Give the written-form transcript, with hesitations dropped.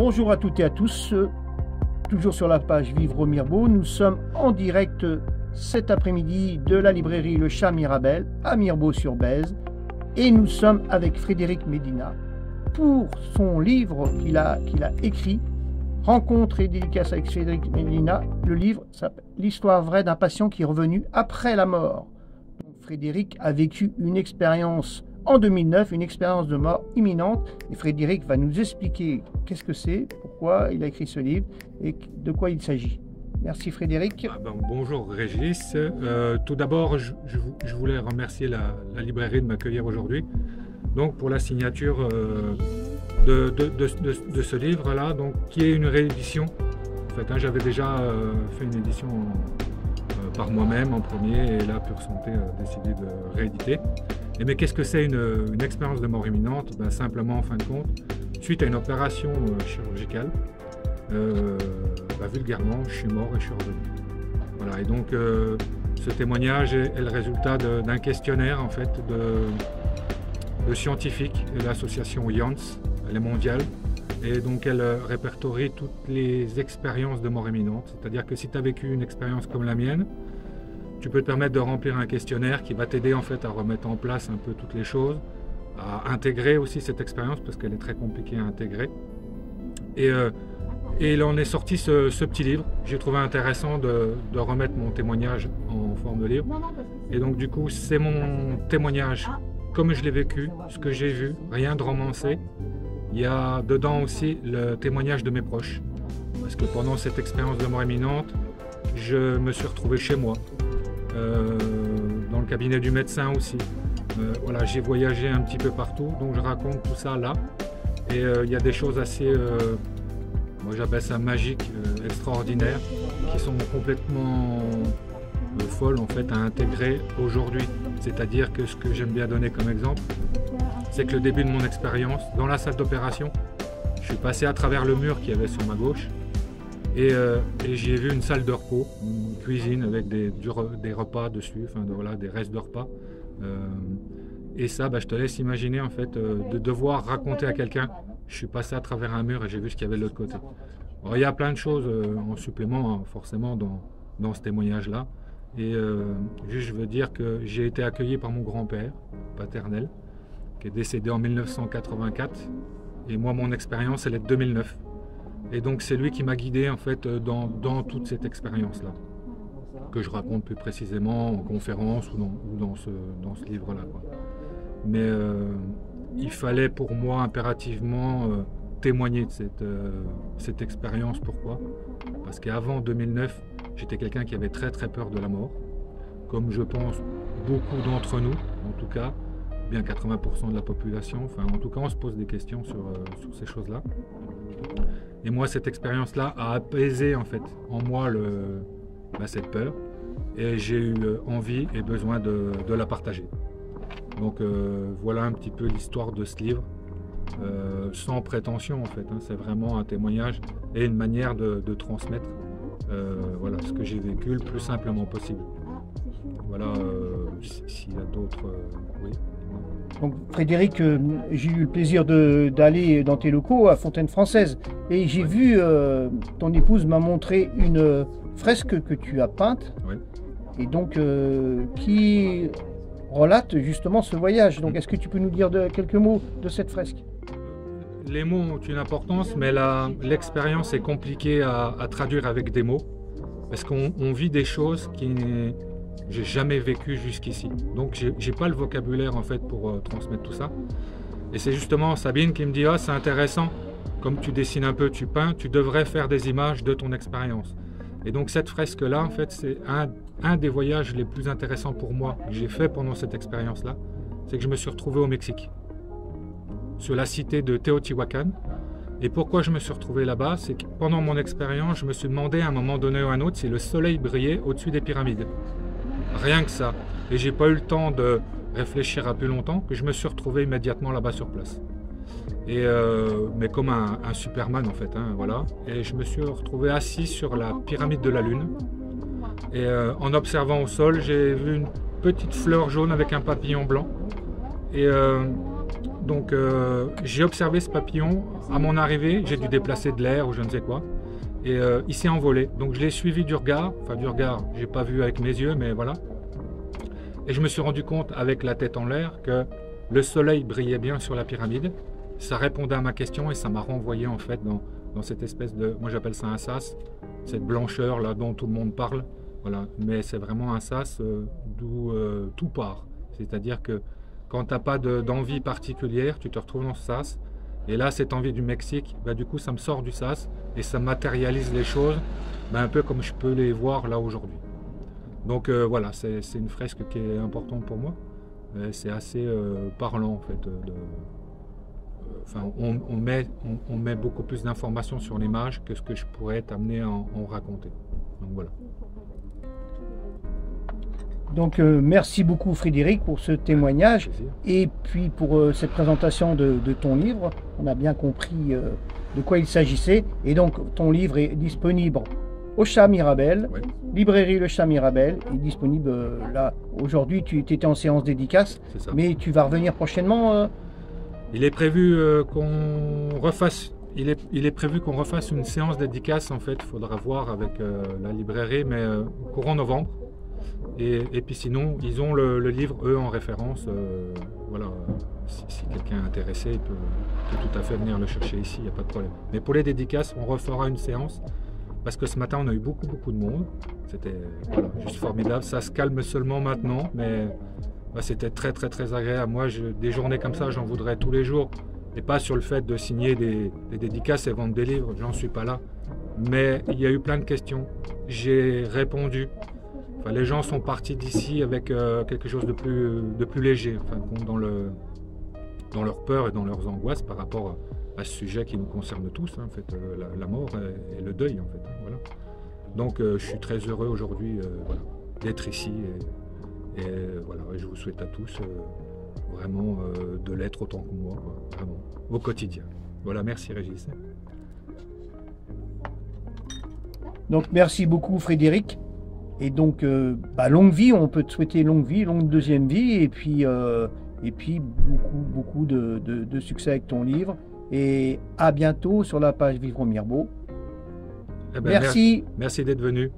Bonjour à toutes et à tous, toujours sur la page Vivre au Mirbeau. Nous sommes en direct cet après-midi de la librairie Le Chat Mirabel à Mirbeau-sur-Bèze et nous sommes avec Frédéric Medina pour son livre qu'il a écrit, Rencontre et dédicace avec Frédéric Medina. Le livre s'appelle L'histoire vraie d'un patient qui est revenu après la mort. Donc, Frédéric a vécu une expérience en 2009, une expérience de mort imminente, et Frédéric va nous expliquer qu'est-ce que c'est, pourquoi il a écrit ce livre et de quoi il s'agit. Merci Frédéric. Bonjour Régis. Tout d'abord, je voulais remercier la librairie de m'accueillir aujourd'hui donc pour la signature de ce livre-là, donc qui est une réédition. En fait, j'avais déjà fait une édition par moi-même en premier, et là Pure Santé a décidé de rééditer. Mais qu'est-ce que c'est une expérience de mort imminente? Simplement, en fin de compte, suite à une opération chirurgicale, vulgairement, je suis mort et je suis revenu. Voilà, et donc ce témoignage est le résultat d'un questionnaire en fait de scientifiques de l'association IANS, elle est mondiale, et donc elle répertorie toutes les expériences de mort imminente. C'est-à-dire que si tu as vécu une expérience comme la mienne, tu peux te permettre de remplir un questionnaire qui va t'aider en fait à remettre en place un peu toutes les choses, à intégrer aussi cette expérience parce qu'elle est très compliquée à intégrer. Et il en est sorti ce petit livre. J'ai trouvé intéressant de remettre mon témoignage en forme de livre. Et donc du coup, c'est mon témoignage comme je l'ai vécu, ce que j'ai vu, rien de romancé. Il y a dedans aussi le témoignage de mes proches. Parce que pendant cette expérience de mort imminente, je me suis retrouvé chez moi. Dans le cabinet du médecin aussi. Voilà, j'ai voyagé un petit peu partout, donc je raconte tout ça là. Et il y a des choses assez, moi j'appelle ça magiques, extraordinaires, qui sont complètement folles en fait à intégrer aujourd'hui. C'est-à-dire que ce que j'aime bien donner comme exemple, c'est que le début de mon expérience, dans la salle d'opération, je suis passé à travers le mur qu'il y avait sur ma gauche. Et j'y ai vu une salle de repos, une cuisine avec des repas dessus, voilà, des restes de repas. Et ça, je te laisse imaginer en fait de devoir raconter à quelqu'un, je suis passé à travers un mur et j'ai vu ce qu'il y avait de l'autre côté. Alors, il y a plein de choses en supplément forcément dans ce témoignage-là. Et juste je veux dire que j'ai été accueilli par mon grand-père paternel, qui est décédé en 1984. Et moi, mon expérience, elle est de 2009. Et donc c'est lui qui m'a guidé en fait dans toute cette expérience-là, que je raconte plus précisément en conférence ou dans ce livre-là. Mais il fallait pour moi impérativement témoigner de cette expérience. Pourquoi? Parce qu'avant 2009, j'étais quelqu'un qui avait très très peur de la mort, comme je pense beaucoup d'entre nous, en tout cas, bien 80% de la population. En tout cas, on se pose des questions sur ces choses-là. Et moi, cette expérience-là a apaisé en fait en moi cette peur, et j'ai eu envie et besoin de la partager. Donc voilà un petit peu l'histoire de ce livre, sans prétention en fait. C'est vraiment un témoignage et une manière de transmettre voilà, ce que j'ai vécu le plus simplement possible. Voilà, s'il y a d'autres... oui. Donc Frédéric, j'ai eu le plaisir d'aller dans tes locaux à Fontaine-Française et j'ai vu, ton épouse m'a montré une fresque que tu as peinte, et donc qui relate justement ce voyage. Donc est-ce que tu peux nous dire quelques mots de cette fresque? Les mots ont une importance, mais l'expérience est compliquée à traduire avec des mots, parce qu'on vit des choses qui j'ai jamais vécu jusqu'ici. Donc j'ai pas le vocabulaire en fait pour transmettre tout ça. Et c'est justement Sabine qui me dit: ah, c'est intéressant, comme tu dessines un peu, tu peins, tu devrais faire des images de ton expérience. Et donc cette fresque là en fait c'est un des voyages les plus intéressants pour moi que j'ai fait pendant cette expérience là. C'est que je me suis retrouvé au Mexique, sur la cité de Teotihuacan. Et pourquoi je me suis retrouvé là-bas? C'est que pendant mon expérience, je me suis demandé à un moment donné ou à un autre si le soleil brillait au-dessus des pyramides. Rien que ça. Et j'ai pas eu le temps de réfléchir à plus longtemps, que je me suis retrouvé immédiatement là-bas sur place. Et mais comme un Superman en fait, voilà. Et je me suis retrouvé assis sur la pyramide de la Lune. Et en observant au sol, j'ai vu une petite fleur jaune avec un papillon blanc. Et Donc j'ai observé ce papillon. À mon arrivée, j'ai dû déplacer de l'air ou je ne sais quoi. Et il s'est envolé. Donc je l'ai suivi du regard. Enfin du regard, j'ai pas vu avec mes yeux, mais voilà. Et je me suis rendu compte avec la tête en l'air que le soleil brillait bien sur la pyramide. Ça répondait à ma question et ça m'a renvoyé en fait dans cette espèce de... Moi j'appelle ça un sas. Cette blancheur là dont tout le monde parle. Voilà. Mais c'est vraiment un sas d'où tout part. C'est-à-dire que quand tu n'as pas d'envie particulière, tu te retrouves dans ce sas. Et là, cette envie du Mexique, bah, du coup, ça me sort du sas et ça matérialise les choses, bah, un peu comme je peux les voir là aujourd'hui. Donc voilà, c'est une fresque qui est importante pour moi. C'est assez parlant en fait. Enfin, on met beaucoup plus d'informations sur l'image que ce que je pourrais t'amener à en raconter. Donc voilà. Donc merci beaucoup Frédéric pour ce témoignage et puis pour cette présentation de ton livre. On a bien compris de quoi il s'agissait et donc ton livre est disponible au Chat Mirabel, Ouais. librairie Le Chat Mirabel, est disponible là. Aujourd'hui tu étais en séance dédicace, C'est ça. mais tu vas revenir prochainement. Il est prévu qu'on refasse. Il est prévu qu'on refasse une séance dédicace en fait. Il faudra voir avec la librairie, mais courant novembre. Et puis sinon, ils ont le livre, eux, en référence. Voilà, si quelqu'un est intéressé, il peut tout à fait venir le chercher ici, il n'y a pas de problème. Mais pour les dédicaces, on refera une séance, parce que ce matin, on a eu beaucoup de monde. C'était voilà, juste formidable. Ça se calme seulement maintenant, mais bah, c'était très agréable. Moi, des journées comme ça, j'en voudrais tous les jours. Et pas sur le fait de signer des dédicaces et vendre des livres, j'en suis pas là. Mais il y a eu plein de questions. J'ai répondu. Enfin, les gens sont partis d'ici avec quelque chose de plus léger, enfin, dans leur peur et dans leurs angoisses par rapport à ce sujet qui nous concerne tous, hein, en fait, la mort et le deuil. En fait, hein, voilà. Donc je suis très heureux aujourd'hui voilà, d'être ici et voilà, je vous souhaite à tous vraiment de l'être autant que moi, quoi, vraiment, au quotidien. Voilà, merci Régis. Donc merci beaucoup Frédéric. Et donc, longue vie, on peut te souhaiter longue vie, longue deuxième vie, et puis beaucoup de succès avec ton livre. Et à bientôt sur la page Vivre au Mirbeau. Eh ben, Merci. Merci d'être venu.